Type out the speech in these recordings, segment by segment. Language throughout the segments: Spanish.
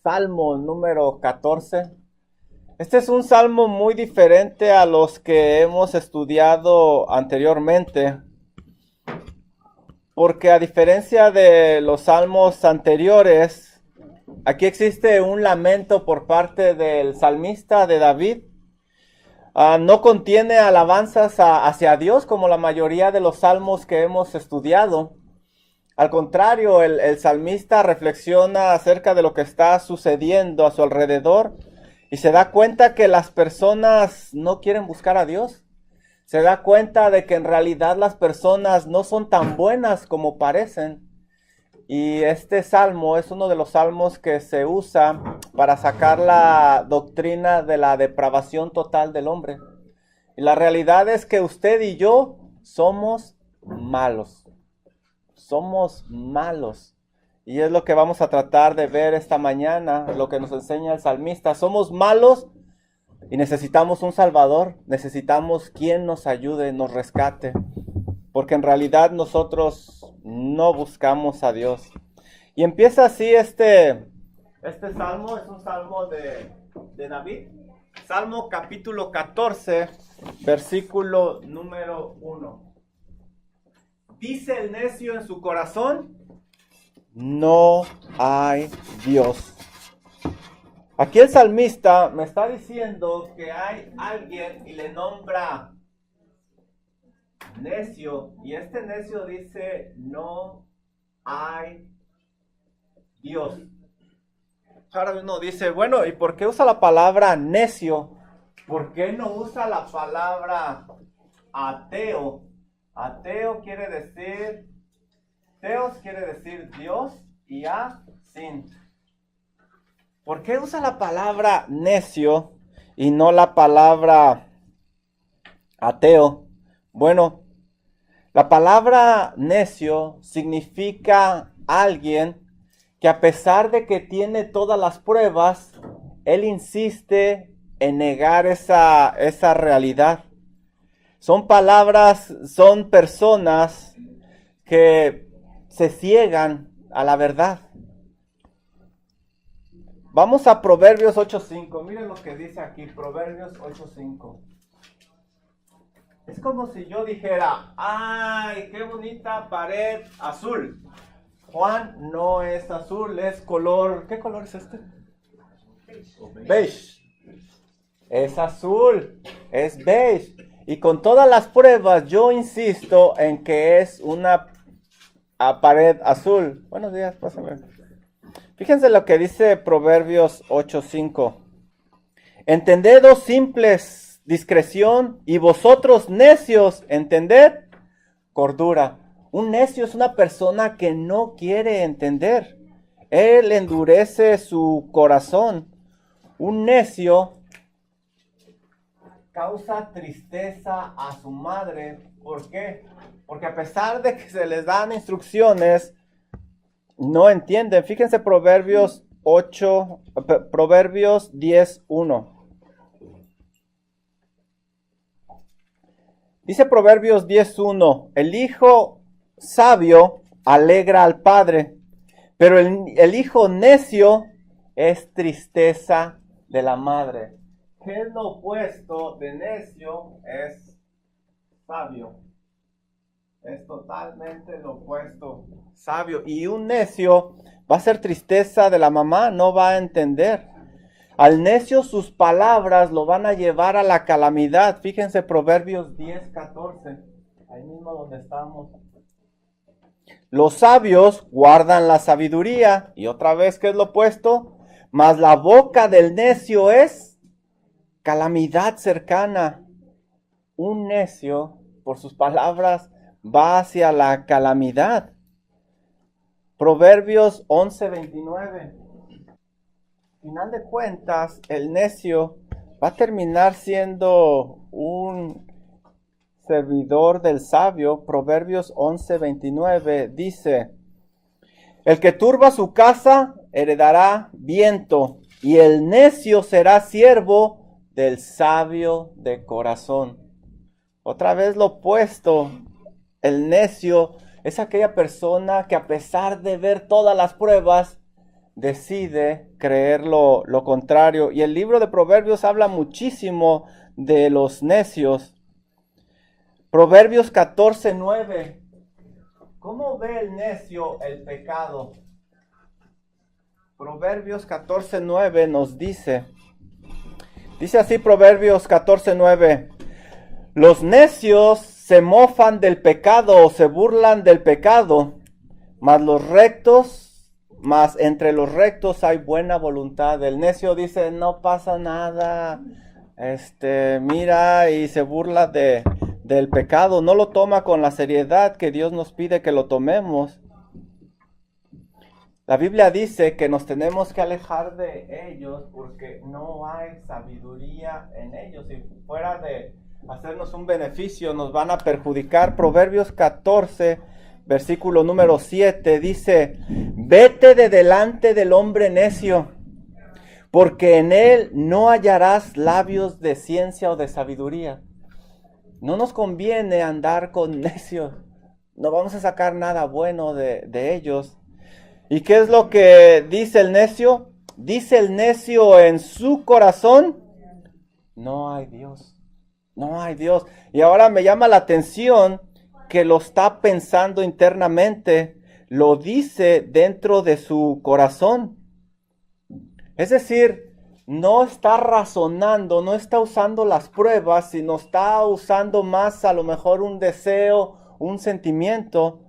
Salmo número 14. Este es un salmo muy diferente a los que hemos estudiado anteriormente, porque a diferencia de los salmos anteriores, aquí existe un lamento por parte del salmista de David. No contiene alabanzas hacia Dios como la mayoría de los salmos que hemos estudiado. Al contrario, el salmista reflexiona acerca de lo que está sucediendo a su alrededor y se da cuenta que las personas no quieren buscar a Dios. Se da cuenta de que en realidad las personas no son tan buenas como parecen. Y este salmo es uno de los salmos que se usa para sacar la doctrina de la depravación total del hombre. Y la realidad es que usted y yo somos malos. Somos malos. Y es lo que vamos a tratar de ver esta mañana, lo que nos enseña el salmista. Somos malos y necesitamos un Salvador. Necesitamos quien nos ayude, nos rescate. Porque en realidad nosotros no buscamos a Dios. Y empieza así este salmo, es un salmo de David. Salmo capítulo 14, versículo número 1. Dice el necio en su corazón, no hay Dios. Aquí el salmista me está diciendo que hay alguien y le nombra necio. Y este necio dice, no hay Dios. Ahora uno dice, bueno, ¿y por qué usa la palabra necio? ¿Por qué no usa la palabra ateo? Ateo quiere decir, teos quiere decir Dios y sin. ¿Por qué usa la palabra necio y no la palabra ateo? Bueno, la palabra necio significa alguien que a pesar de que tiene todas las pruebas, él insiste en negar esa realidad. Son personas que se ciegan a la verdad. Vamos a Proverbios 8:5. Miren lo que dice aquí, Proverbios 8:5. Es como si yo dijera, ¡ay, qué bonita pared azul! Juan, no es azul, es color... ¿Qué color es este? Beige. Es azul, es beige. Y con todas las pruebas yo insisto en que es una pared azul. Buenos días, pásame. Fíjense lo que dice Proverbios 8:5. Entended, oh simples, discreción, y vosotros necios, entended cordura. Un necio es una persona que no quiere entender. Él endurece su corazón. Un necio causa tristeza a su madre. ¿Por qué? Porque a pesar de que se les dan instrucciones, no entienden. Fíjense Proverbios 10:1. Dice Proverbios 10:1, el hijo sabio alegra al padre, pero el hijo necio es tristeza de la madre. ¿Qué es lo opuesto de necio? Es sabio. Es totalmente lo opuesto. Sabio. Y un necio va a ser tristeza de la mamá, no va a entender. Al necio sus palabras lo van a llevar a la calamidad. Fíjense Proverbios 10:14. Ahí mismo donde estamos. Los sabios guardan la sabiduría. Y otra vez, ¿qué es lo opuesto? Mas la boca del necio es calamidad cercana. Un necio, por sus palabras, va hacia la calamidad. Proverbios 11:29. Final de cuentas, el necio va a terminar siendo un servidor del sabio. Proverbios 11:29 dice, el que turba su casa heredará viento, y el necio será siervo del sabio de corazón. Otra vez lo opuesto. El necio es aquella persona que a pesar de ver todas las pruebas, decide creer lo contrario. Y el libro de Proverbios habla muchísimo de los necios. Proverbios 14:9. ¿Cómo ve el necio el pecado? Proverbios 14:9 nos dice así Proverbios 14:9. Los necios se mofan del pecado o se burlan del pecado, mas entre los rectos hay buena voluntad. El necio dice, no pasa nada, mira, y se burla del pecado, no lo toma con la seriedad que Dios nos pide que lo tomemos. La Biblia dice que nos tenemos que alejar de ellos porque no hay sabiduría en ellos. Si fuera de hacernos un beneficio, nos van a perjudicar. Proverbios 14, versículo número 7, dice, vete de delante del hombre necio, porque en él no hallarás labios de ciencia o de sabiduría. No nos conviene andar con necios, no vamos a sacar nada bueno de ellos. ¿Y qué es lo que dice el necio? Dice el necio en su corazón, no hay Dios, no hay Dios. Y ahora me llama la atención que lo está pensando internamente, lo dice dentro de su corazón. Es decir, no está razonando, no está usando las pruebas, sino está usando más a lo mejor un deseo, un sentimiento.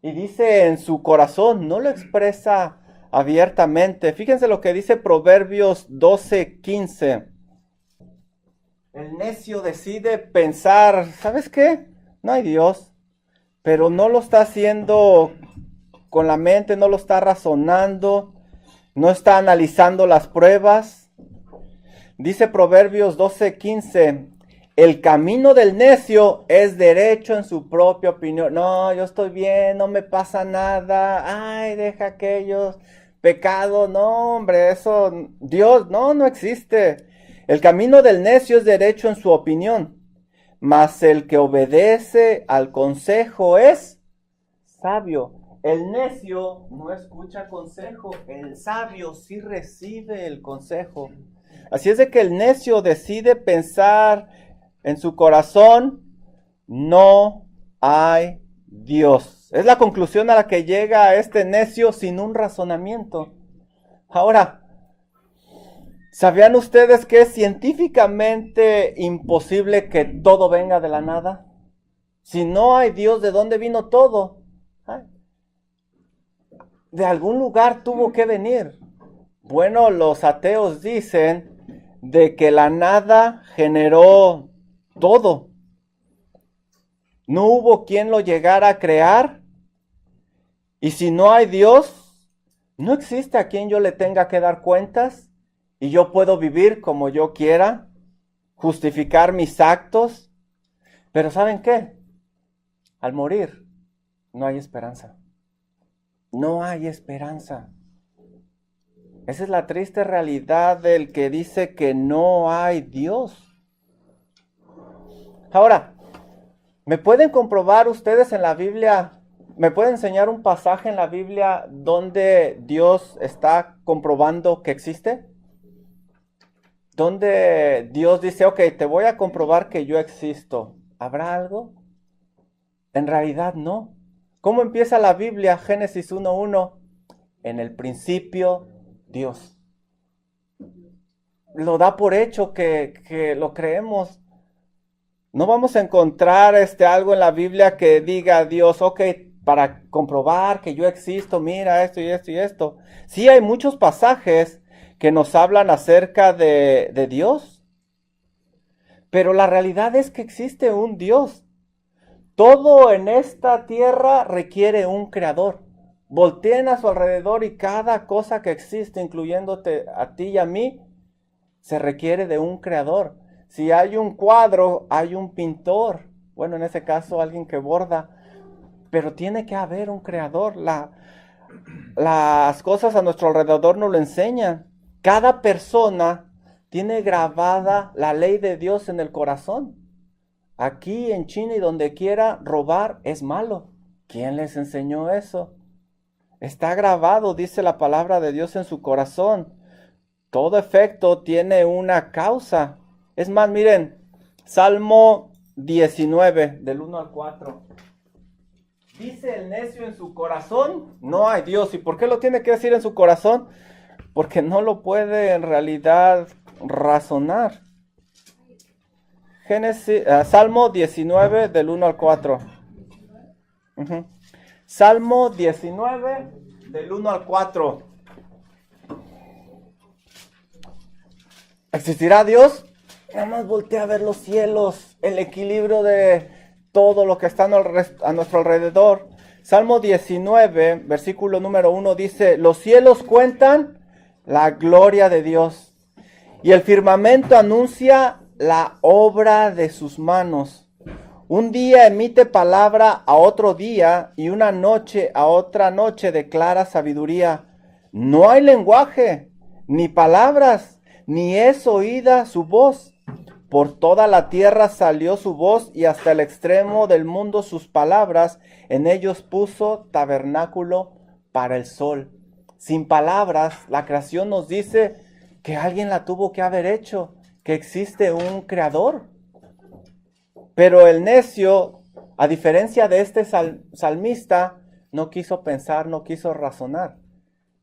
Y dice en su corazón, no lo expresa abiertamente. Fíjense lo que dice Proverbios 12:15. El necio decide pensar, ¿sabes qué? No hay Dios, pero no lo está haciendo con la mente, no lo está razonando, no está analizando las pruebas. Dice Proverbios 12:15. El camino del necio es derecho en su propia opinión. No, yo estoy bien, no me pasa nada. Ay, deja aquellos pecados. No, hombre, eso, Dios, no existe. El camino del necio es derecho en su opinión, mas el que obedece al consejo es sabio. El necio no escucha consejo, el sabio sí recibe el consejo. Así es de que el necio decide pensar en su corazón, no hay Dios. Es la conclusión a la que llega este necio sin un razonamiento. Ahora, ¿sabían ustedes que es científicamente imposible que todo venga de la nada? Si no hay Dios, ¿de dónde vino todo? De algún lugar tuvo que venir. Bueno, los ateos dicen de que la nada generó todo. No hubo quien lo llegara a crear. Y si no hay Dios, no existe a quien yo le tenga que dar cuentas. Y yo puedo vivir como yo quiera, justificar mis actos. Pero ¿saben qué? Al morir, no hay esperanza. No hay esperanza. Esa es la triste realidad del que dice que no hay Dios. Ahora, ¿me pueden comprobar ustedes en la Biblia, me pueden enseñar un pasaje en la Biblia donde Dios está comprobando que existe? Donde Dios dice, ok, te voy a comprobar que yo existo. ¿Habrá algo? En realidad no. ¿Cómo empieza la Biblia? Génesis 1:1. En el principio, Dios. Lo da por hecho que lo creemos. No vamos a encontrar algo en la Biblia que diga Dios, ok, para comprobar que yo existo, mira esto y esto y esto. Sí hay muchos pasajes que nos hablan acerca de Dios, pero la realidad es que existe un Dios. Todo en esta tierra requiere un creador. Volteen a su alrededor y cada cosa que existe, incluyéndote a ti y a mí, se requiere de un creador. Si hay un cuadro, hay un pintor. Bueno, en ese caso, alguien que borda. Pero tiene que haber un creador. Las cosas a nuestro alrededor nos lo enseñan. Cada persona tiene grabada la ley de Dios en el corazón. Aquí en China y donde quiera, robar es malo. ¿Quién les enseñó eso? Está grabado, dice la palabra de Dios, en su corazón. Todo efecto tiene una causa. Es más, miren, Salmo 19, del 1 al 4. Dice el necio en su corazón, no hay Dios. ¿Y por qué lo tiene que decir en su corazón? Porque no lo puede en realidad razonar. Salmo 19, del 1 al 4. Salmo 19, del 1 al 4. ¿Existirá Dios? Nada más voltea a ver los cielos, el equilibrio de todo lo que está a nuestro alrededor. Salmo 19, versículo número 1 dice, los cielos cuentan la gloria de Dios y el firmamento anuncia la obra de sus manos. Un día emite palabra a otro día y una noche a otra noche declara sabiduría. No hay lenguaje, ni palabras, ni es oída su voz. Por toda la tierra salió su voz y hasta el extremo del mundo sus palabras. En ellos puso tabernáculo para el sol. Sin palabras, la creación nos dice que alguien la tuvo que haber hecho, que existe un creador. Pero el necio, a diferencia de este salmista, no quiso pensar, no quiso razonar.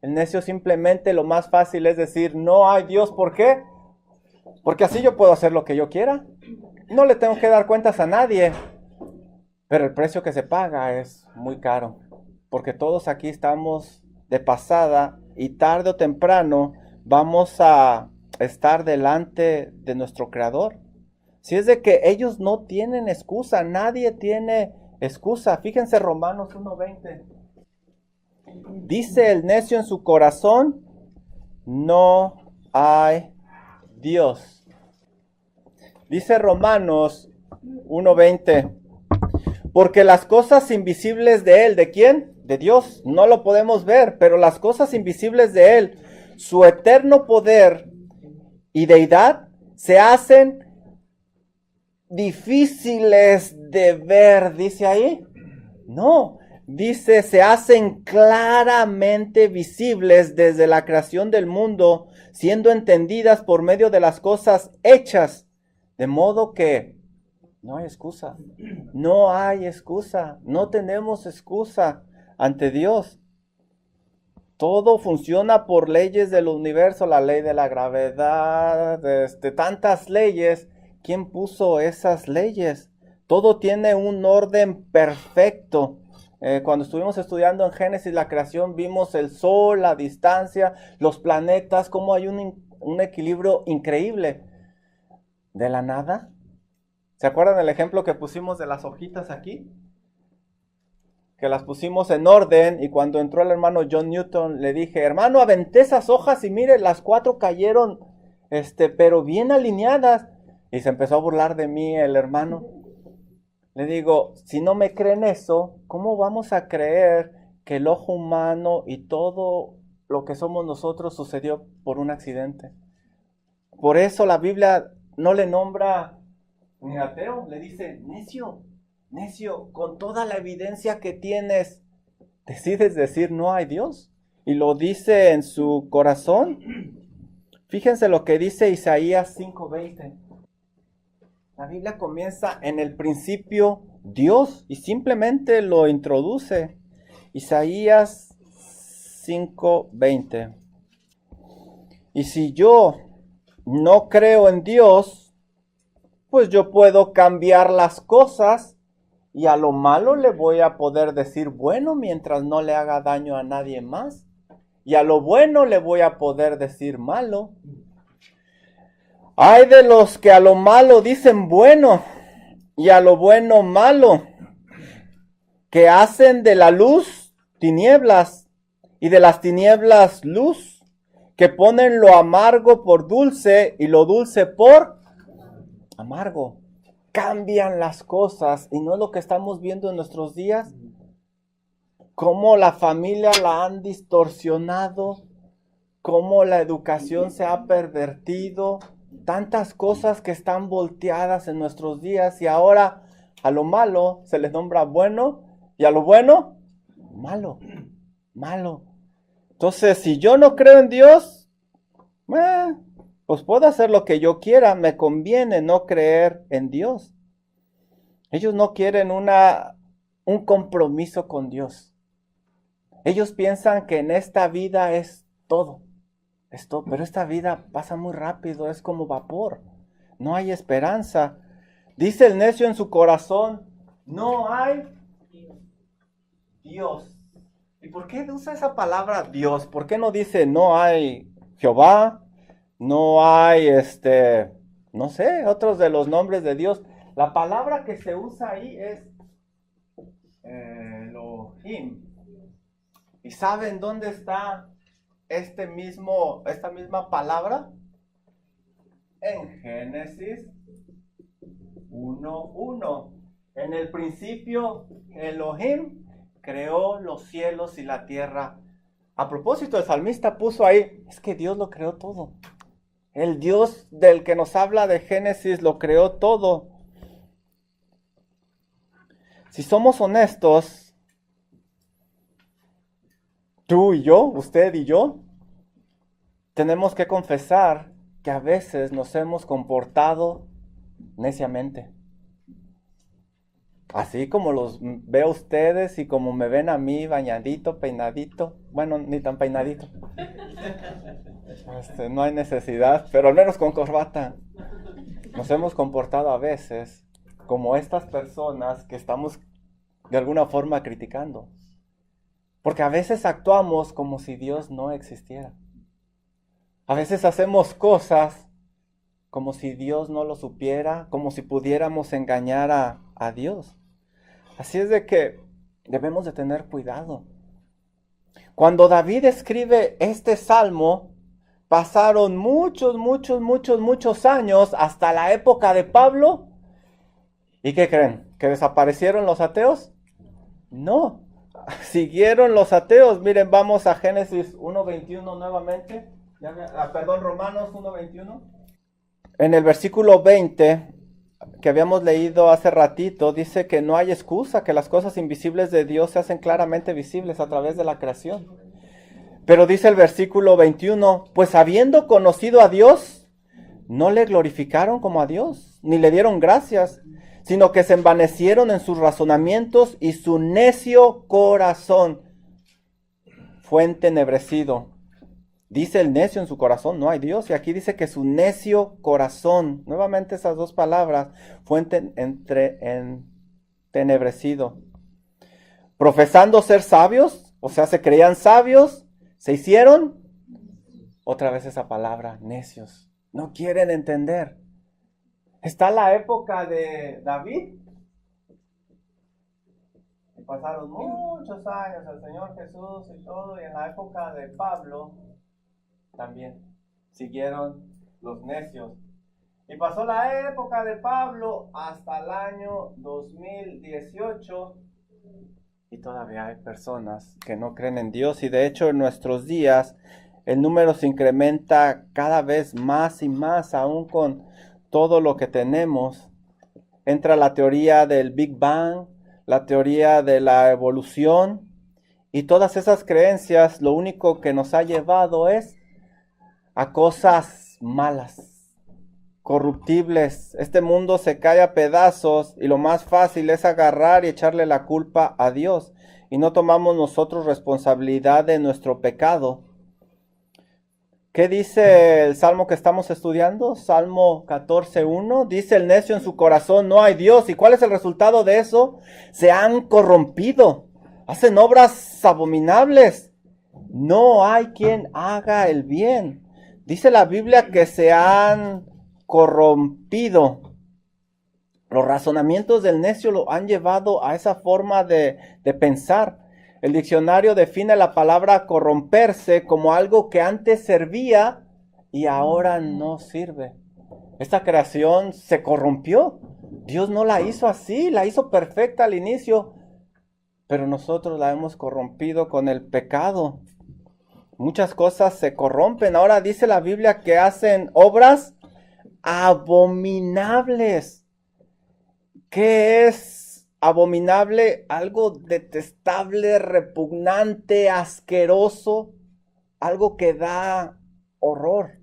El necio simplemente lo más fácil es decir, no hay Dios, ¿por qué? Porque así yo puedo hacer lo que yo quiera. No le tengo que dar cuentas a nadie. Pero el precio que se paga es muy caro. Porque todos aquí estamos de pasada y tarde o temprano vamos a estar delante de nuestro Creador. Si es de que ellos no tienen excusa, nadie tiene excusa. Fíjense Romanos 1:20. Dice el necio en su corazón, no hay Dios. Dice Romanos 1:20, porque las cosas invisibles de Él, ¿de quién? De Dios, no lo podemos ver, pero las cosas invisibles de Él, su eterno poder y deidad, se hacen difíciles de ver, dice ahí. No, dice, se hacen claramente visibles desde la creación del mundo, siendo entendidas por medio de las cosas hechas, de modo que no hay excusa, no hay excusa, no tenemos excusa ante Dios. Todo funciona por leyes del universo, la ley de la gravedad, tantas leyes. ¿Quién puso esas leyes? Todo tiene un orden perfecto. Cuando estuvimos estudiando en Génesis la creación, vimos el sol, la distancia, los planetas, cómo hay un equilibrio increíble. De la nada. ¿Se acuerdan el ejemplo que pusimos de las hojitas aquí? Que las pusimos en orden y cuando entró el hermano John Newton le dije, hermano, aventé esas hojas y mire, las 4 cayeron, pero bien alineadas. Y se empezó a burlar de mí el hermano. Le digo, si no me creen eso, ¿cómo vamos a creer que el ojo humano y todo lo que somos nosotros sucedió por un accidente? Por eso la Biblia no le nombra ni ateo, le dice, necio, necio, con toda la evidencia que tienes, decides decir no hay Dios. Y lo dice en su corazón. Fíjense lo que dice Isaías 5:20. La Biblia comienza en el principio Dios y simplemente lo introduce. Isaías 5:20. Y si yo no creo en Dios, pues yo puedo cambiar las cosas y a lo malo le voy a poder decir bueno mientras no le haga daño a nadie más. Y a lo bueno le voy a poder decir malo. Hay de los que a lo malo dicen bueno y a lo bueno malo, que hacen de la luz tinieblas y de las tinieblas luz, que ponen lo amargo por dulce y lo dulce por amargo. Cambian las cosas y no es lo que estamos viendo en nuestros días. Cómo la familia la han distorsionado, cómo la educación se ha pervertido, tantas cosas que están volteadas en nuestros días y ahora a lo malo se les nombra bueno y a lo bueno malo. malo. Entonces, si yo no creo en Dios, pues puedo hacer lo que yo quiera, me conviene no creer en Dios. Ellos no quieren un compromiso con Dios. Ellos piensan que en esta vida es todo, pero esta vida pasa muy rápido, es como vapor, no hay esperanza. Dice el necio en su corazón, no hay Dios. ¿Y por qué usa esa palabra Dios? ¿Por qué no dice no hay Jehová? No hay, no sé, otros de los nombres de Dios. La palabra que se usa ahí es Elohim. ¿Y saben dónde está esta misma palabra? En Génesis 1:1. En el principio, Elohim creó los cielos y la tierra. A propósito, el salmista puso ahí, es que Dios lo creó todo. El Dios del que nos habla de Génesis lo creó todo. Si somos honestos, tú y yo, usted y yo, tenemos que confesar que a veces nos hemos comportado neciamente. Así como los veo ustedes y como me ven a mí, bañadito, peinadito. Bueno, ni tan peinadito. No hay necesidad, pero al menos con corbata. Nos hemos comportado a veces como estas personas que estamos de alguna forma criticando. Porque a veces actuamos como si Dios no existiera. A veces hacemos cosas como si Dios no lo supiera, como si pudiéramos engañar a Dios. Así es de que debemos de tener cuidado. Cuando David escribe este salmo, pasaron muchos años hasta la época de Pablo. ¿Y qué creen? ¿Que desaparecieron los ateos? No, siguieron los ateos. Miren, vamos a Génesis 1:21 nuevamente. Romanos 1:21. En el versículo 20, que habíamos leído hace ratito, dice que no hay excusa, que las cosas invisibles de Dios se hacen claramente visibles a través de la creación. Pero dice el versículo 21, pues habiendo conocido a Dios, no le glorificaron como a Dios, ni le dieron gracias, sino que se envanecieron en sus razonamientos y su necio corazón fue entenebrecido. Dice el necio en su corazón, no hay Dios. Y aquí dice que su necio corazón, nuevamente esas dos palabras, fue entenebrecido. Profesando ser sabios, o sea, se creían sabios, se hicieron, otra vez esa palabra, necios. No quieren entender. Está la época de David. Y pasaron muchos años el Señor Jesús y todo. Y en la época de Pablo también siguieron los necios. Y pasó la época de Pablo hasta el año 2018. Y todavía hay personas que no creen en Dios. Y de hecho en nuestros días el número se incrementa cada vez más y más, aún con todo lo que tenemos. Entra la teoría del Big Bang, la teoría de la evolución, y todas esas creencias lo único que nos ha llevado es a cosas malas, corruptibles. Este mundo se cae a pedazos y lo más fácil es agarrar y echarle la culpa a Dios, y no tomamos nosotros responsabilidad de nuestro pecado. ¿Qué dice el salmo que estamos estudiando? Salmo 14:1. Dice el necio en su corazón, no hay Dios. ¿Y cuál es el resultado de eso? Se han corrompido. Hacen obras abominables. No hay quien haga el bien. Dice la Biblia que se han corrompido. Los razonamientos del necio lo han llevado a esa forma de pensar. El diccionario define la palabra corromperse como algo que antes servía y ahora no sirve. Esta creación se corrompió. Dios no la hizo así, la hizo perfecta al inicio, pero nosotros la hemos corrompido con el pecado. Muchas cosas se corrompen. Ahora dice la Biblia que hacen obras abominables. ¿Qué es abominable, algo detestable, repugnante, asqueroso, algo que da horror.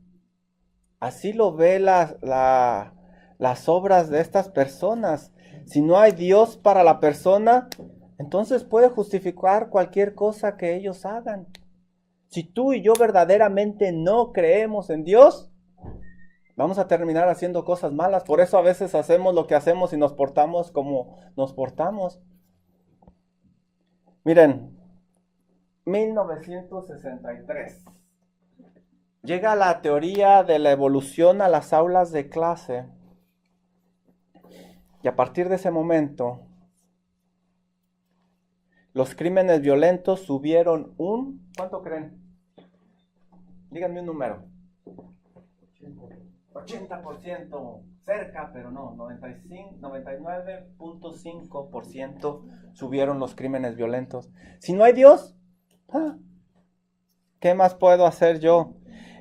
Así lo ve las obras de estas personas. Si no hay Dios para la persona, entonces puede justificar cualquier cosa que ellos hagan. Si tú y yo verdaderamente no creemos en Dios, vamos a terminar haciendo cosas malas. Por eso a veces hacemos lo que hacemos y nos portamos como nos portamos. Miren, 1963. Llega la teoría de la evolución a las aulas de clase. Y a partir de ese momento, los crímenes violentos subieron ¿cuánto creen? Díganme un número. 80%, cerca, pero no, 99.5% subieron los crímenes violentos. Si no hay Dios, ¿qué más puedo hacer yo?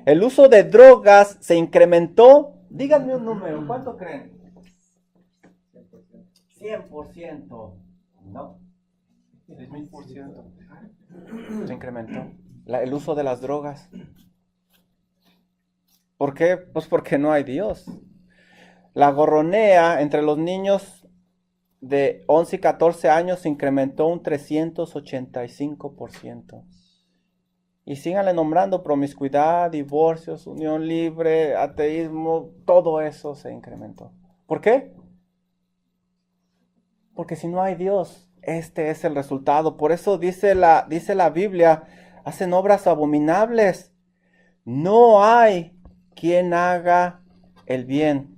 El uso de drogas se incrementó. Díganme un número, ¿cuánto creen? 100%. No. 1000%. Se incrementó el uso de las drogas. ¿Por qué? Pues porque no hay Dios. La gorronea entre los niños de 11 y 14 años se incrementó un 385%. Y síganle nombrando: promiscuidad, divorcios, unión libre, ateísmo, todo eso se incrementó. ¿Por qué? Porque si no hay Dios, este es el resultado. Por eso dice la Biblia, hacen obras abominables. No hay quien haga el bien.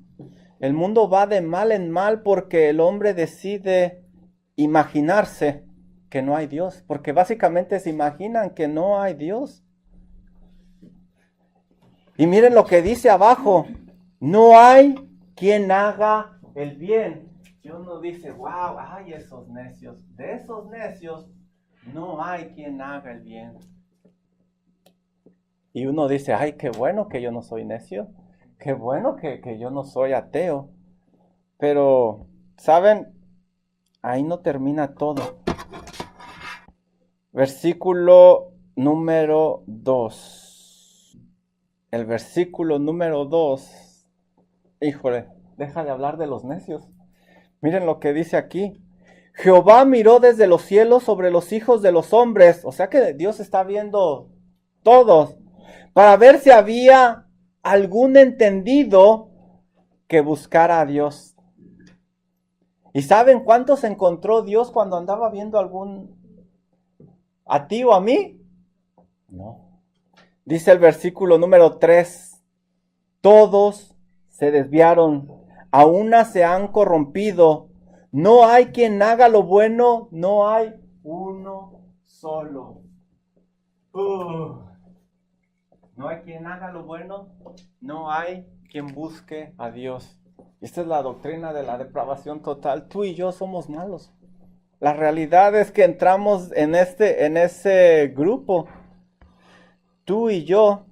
El mundo va de mal en mal porque el hombre decide imaginarse que no hay Dios, porque básicamente se imaginan que no hay Dios. Y miren lo que dice abajo: no hay quien haga el bien. Y uno dice: wow, ay, esos necios. De esos necios no hay quien haga el bien. Y uno dice: ay, qué bueno que yo no soy necio, qué bueno que yo no soy ateo. Pero, ¿saben? Ahí no termina todo. Versículo número 2. El versículo número 2. Híjole, deja de hablar de los necios. Miren lo que dice aquí. Jehová miró desde los cielos sobre los hijos de los hombres. O sea que Dios está viendo todos, para ver si había algún entendido que buscara a Dios. ¿Y saben cuántos encontró Dios cuando andaba viendo a ti o a mí? No. Dice el versículo número 3. Todos se desviaron, a una se han corrompido. No hay quien haga lo bueno, no hay uno solo. No hay quien haga lo bueno, no hay quien busque a Dios. Esta es la doctrina de la depravación total. Tú y yo somos malos. La realidad es que entramos en ese grupo. Tú y yo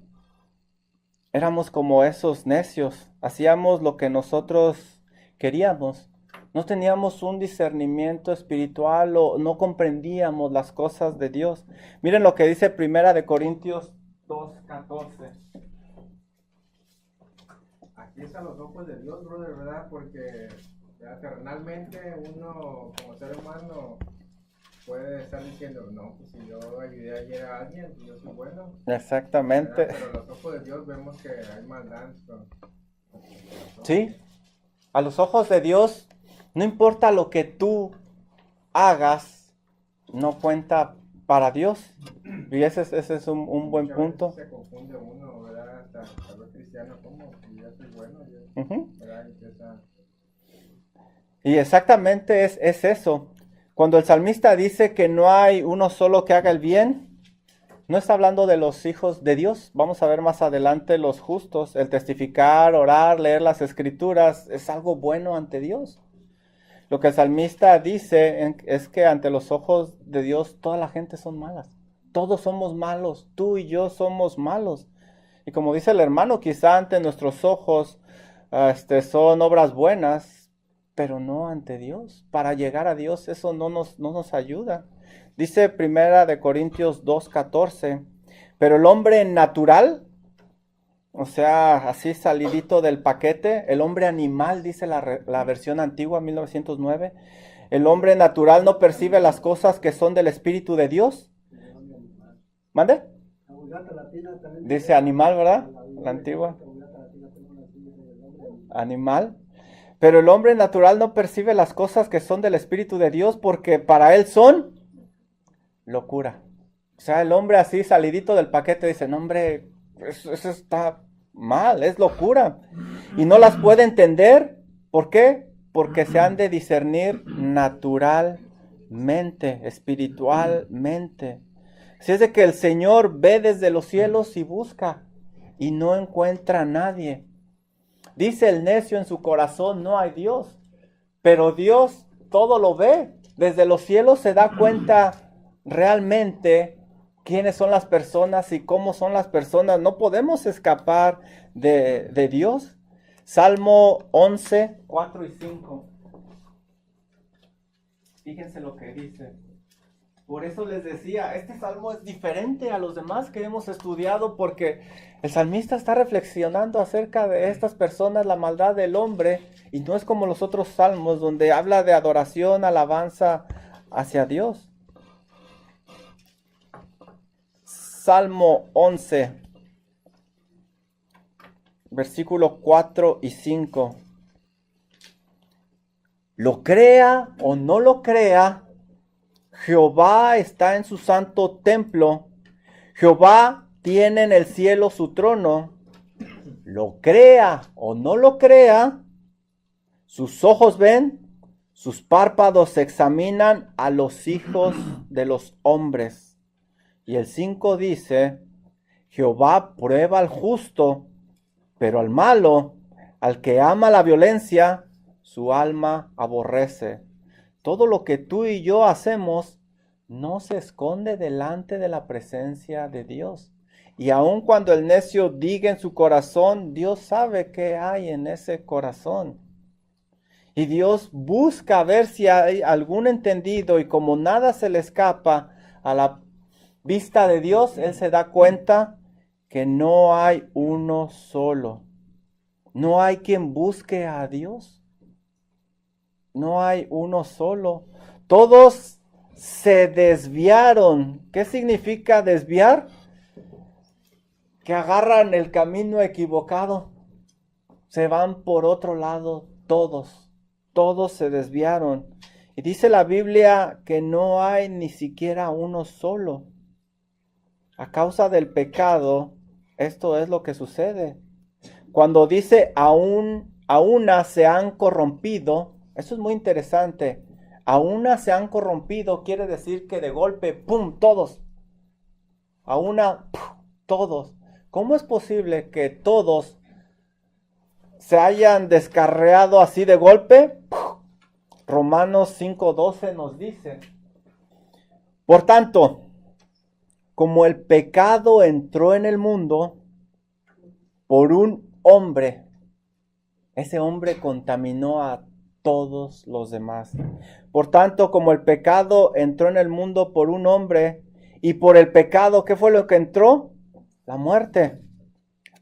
éramos como esos necios. Hacíamos lo que nosotros queríamos. No teníamos un discernimiento espiritual o no comprendíamos las cosas de Dios. Miren lo que dice 1 Corintios 2:14. Aquí están los ojos de Dios, brother, ¿verdad? Porque ya, terrenalmente uno como ser humano puede estar diciendo: no, pues si yo ayudé ayer a alguien, pues yo soy bueno. Exactamente. ¿Verdad? Pero a los ojos de Dios vemos que hay maldad. Sí, a los ojos de Dios, no importa lo que tú hagas, no cuenta para Dios. Y ese es un buen punto. Se confunde uno, ¿verdad? Hasta los cristianos, como yo soy bueno, ¿verdad? Y exactamente es eso. Cuando el salmista dice que no hay uno solo que haga el bien, no está hablando de los hijos de Dios. Vamos a ver más adelante los justos. El testificar, orar, leer las escrituras es algo bueno ante Dios. Lo que el salmista dice es que ante los ojos de Dios toda la gente son malas. Todos somos malos. Tú y yo somos malos. Y como dice el hermano, quizá ante nuestros ojos son obras buenas, pero no ante Dios. Para llegar a Dios eso no nos ayuda. Dice 1 Corintios 2:14, pero el hombre natural, o sea, así salidito del paquete, el hombre animal, dice la versión antigua, 1909, el hombre natural no percibe las cosas que son del Espíritu de Dios. ¿Mande? Dice animal, ¿verdad? La antigua. Animal. Pero el hombre natural no percibe las cosas que son del Espíritu de Dios porque para él son locura. O sea, el hombre así salidito del paquete dice, no hombre, eso está mal, es locura. Y no las puede entender. ¿Por qué? Porque se han de discernir naturalmente, espiritualmente. Así es de que el Señor ve desde los cielos y busca y no encuentra a nadie. Dice el necio en su corazón, no hay Dios. Pero Dios todo lo ve. Desde los cielos se da cuenta realmente quiénes son las personas y cómo son las personas. No podemos escapar de Dios. Salmo 11, 4 y 5. Fíjense lo que dice. Por eso les decía, este salmo es diferente a los demás que hemos estudiado porque el salmista está reflexionando acerca de estas personas, la maldad del hombre, y no es como los otros salmos donde habla de adoración, alabanza hacia Dios. Salmo 11, versículos 4 y 5. Lo crea o no lo crea, Jehová está en su santo templo. Jehová tiene en el cielo su trono. Lo crea o no lo crea, sus ojos ven, sus párpados examinan a los hijos de los hombres. Y el 5 dice, Jehová prueba al justo, pero al malo, al que ama la violencia, su alma aborrece. Todo lo que tú y yo hacemos no se esconde delante de la presencia de Dios. Y aun cuando el necio diga en su corazón, Dios sabe qué hay en ese corazón. Y Dios busca ver si hay algún entendido y como nada se le escapa a la vista de Dios, Él se da cuenta que no hay uno solo. No hay quien busque a Dios. No hay uno solo. Todos se desviaron. ¿Qué significa desviar? Que agarran el camino equivocado. Se van por otro lado todos. Todos se desviaron. Y dice la Biblia que no hay ni siquiera uno solo. A causa del pecado, esto es lo que sucede. Cuando dice a una se han corrompido, eso es muy interesante. A una se han corrompido quiere decir que de golpe, ¡pum!, todos. A una, ¡pum!, todos. ¿Cómo es posible que todos se hayan descarriado así de golpe? ¡Pum! Romanos 5:12 nos dice. Por tanto, como el pecado entró en el mundo por un hombre, ese hombre contaminó a todos los demás. Por tanto, como el pecado entró en el mundo por un hombre, y por el pecado, ¿qué fue lo que entró? La muerte.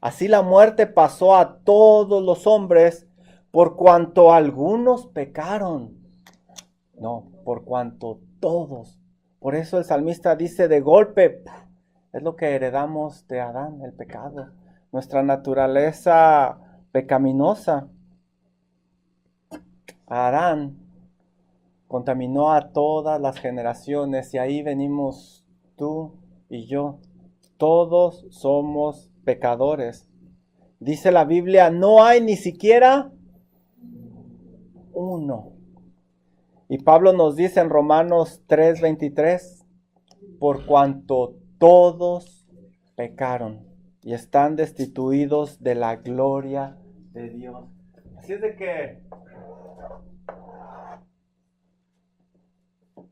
Así la muerte pasó a todos los hombres, por cuanto algunos pecaron. No, por cuanto todos. Por eso el salmista dice de golpe, es lo que heredamos de Adán, el pecado. Nuestra naturaleza pecaminosa. Adán contaminó a todas las generaciones y ahí venimos tú y yo. Todos somos pecadores. Dice la Biblia, no hay ni siquiera uno. Y Pablo nos dice en Romanos 3:23, por cuanto todos pecaron y están destituidos de la gloria de Dios. Así es de que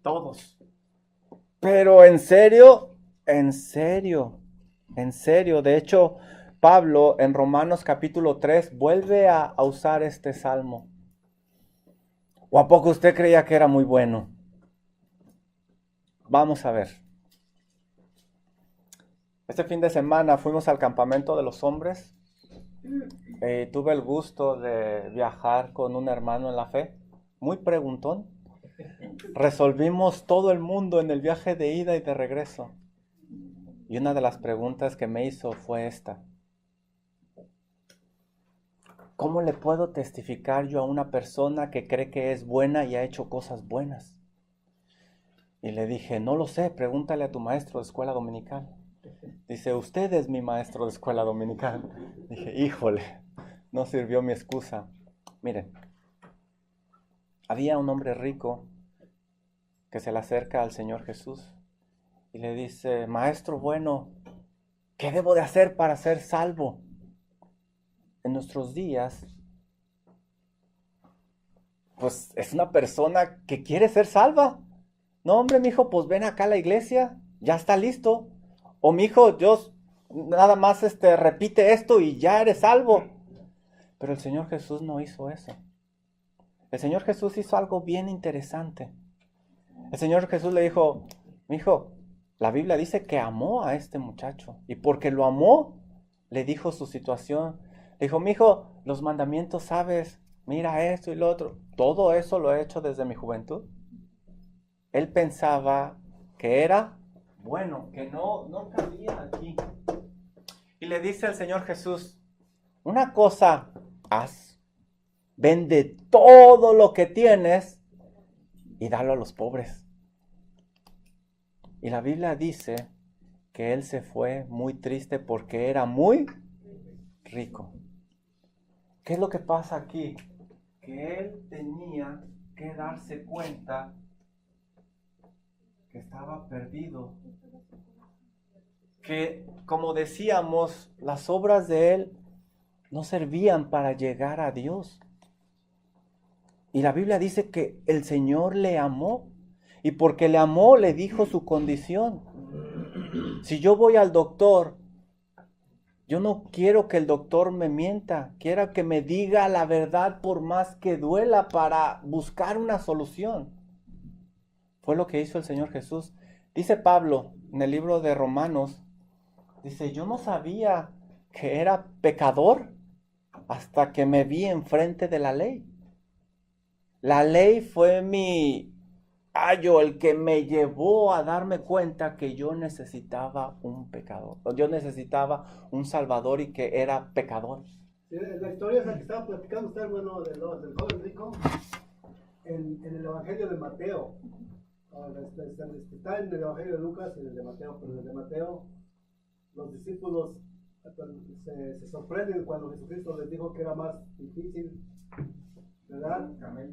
todos. Pero en serio, en serio, en serio. De hecho, Pablo en Romanos capítulo 3 vuelve a usar este salmo. ¿O a poco usted creía que era muy bueno? Vamos a ver. Este fin de semana fuimos al campamento de los hombres. Tuve el gusto de viajar con un hermano en la fe, muy preguntón. Resolvimos todo el mundo en el viaje de ida y de regreso. Y una de las preguntas que me hizo fue esta: ¿cómo le puedo testificar yo a una persona que cree que es buena y ha hecho cosas buenas? Y le dije, no lo sé, pregúntale a tu maestro de escuela dominical. Dice, usted es mi maestro de escuela dominical. Dije, híjole, no sirvió mi excusa. Miren, había un hombre rico que se le acerca al Señor Jesús y le dice, maestro bueno, ¿qué debo de hacer para ser salvo? En nuestros días, pues es una persona que quiere ser salva. No, hombre, mijo, pues ven acá a la iglesia, ya está listo. O mijo, Dios nada más repite esto y ya eres salvo. Pero el Señor Jesús no hizo eso. El Señor Jesús hizo algo bien interesante. El Señor Jesús le dijo, mijo, la Biblia dice que amó a este muchacho. Y porque lo amó, le dijo su situación. Le dijo, mijo, los mandamientos sabes, mira esto y lo otro. Todo eso lo he hecho desde mi juventud. Él pensaba que era bueno, que no cabía aquí. Y le dice el Señor Jesús, una cosa haz, vende todo lo que tienes y dalo a los pobres. Y la Biblia dice que él se fue muy triste porque era muy rico. ¿Qué es lo que pasa aquí? Que él tenía que darse cuenta que estaba perdido, que como decíamos, las obras de él no servían para llegar a Dios. Y la Biblia dice que el Señor le amó, y porque le amó le dijo su condición. Si yo voy al doctor, yo no quiero que el doctor me mienta, quiero que me diga la verdad por más que duela para buscar una solución. Fue lo que hizo el Señor Jesús. Dice Pablo en el libro de Romanos, dice, yo no sabía que era pecador hasta que me vi enfrente de la ley. La ley fue mi ayo, el que me llevó a darme cuenta que yo necesitaba un pecador. Yo necesitaba un salvador y que era pecador. Sí, la historia esa que estaba platicando usted, bueno, del joven rico, en el Evangelio de Mateo. Está en el Evangelio de Lucas y en el de Mateo, pero en el de Mateo los discípulos se sorprenden cuando Jesucristo les dijo que era más difícil, ¿verdad?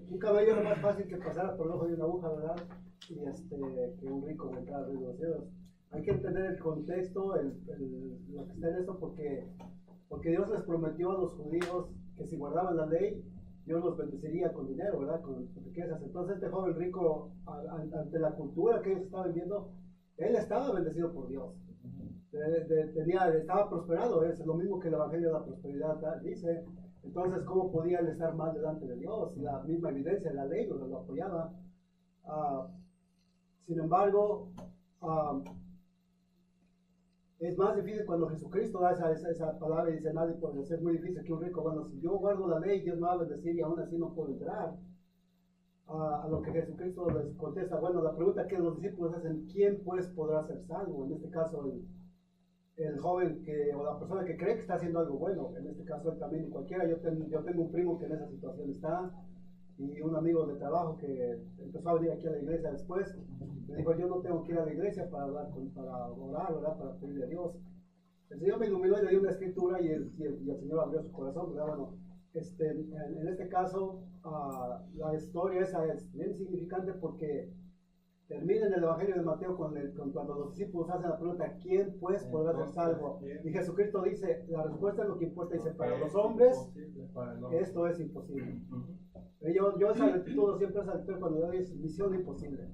Un camello era más fácil que pasara por el ojo de una aguja, ¿verdad? Y que un rico entrar al reino de los cielos. Hay que entender el contexto, lo que está en esto, porque Dios les prometió a los judíos que si guardaban la ley, Dios los bendeciría con dinero, ¿verdad? Con riquezas. Entonces este joven rico, ante la cultura que ellos estaban viendo, él estaba bendecido por Dios. Estaba prosperado, es lo mismo que el Evangelio de la Prosperidad dice. Entonces, ¿cómo podía él estar mal delante de Dios? Y la misma evidencia de la ley lo apoyaba. Sin embargo, es más difícil cuando Jesucristo da esa palabra y dice, nadie puede ser muy difícil que un rico. Bueno, si yo guardo la ley, Dios me va a bendecir y aún así no puedo entrar. A lo que Jesucristo les contesta, bueno, la pregunta que los discípulos hacen, ¿quién pues podrá ser salvo? En este caso, el joven o la persona que cree que está haciendo algo bueno, en este caso él también y cualquiera. Yo tengo un primo que en esa situación está, y un amigo de trabajo que empezó a venir aquí a la iglesia después, me dijo, yo no tengo que ir a la iglesia para orar, ¿verdad? Para pedirle a Dios. El Señor me iluminó y le dio una escritura y el Señor abrió su corazón, ¿verdad? Bueno, en este caso, la historia esa es bien significante porque termina en el Evangelio de Mateo cuando los discípulos hacen la pregunta, ¿quién pues podrá ser salvo? Y Jesucristo dice, la respuesta es lo que importa, dice, para los hombres esto es imposible. Yo esa actitud siempre esa actitud cuando doy es misión imposible.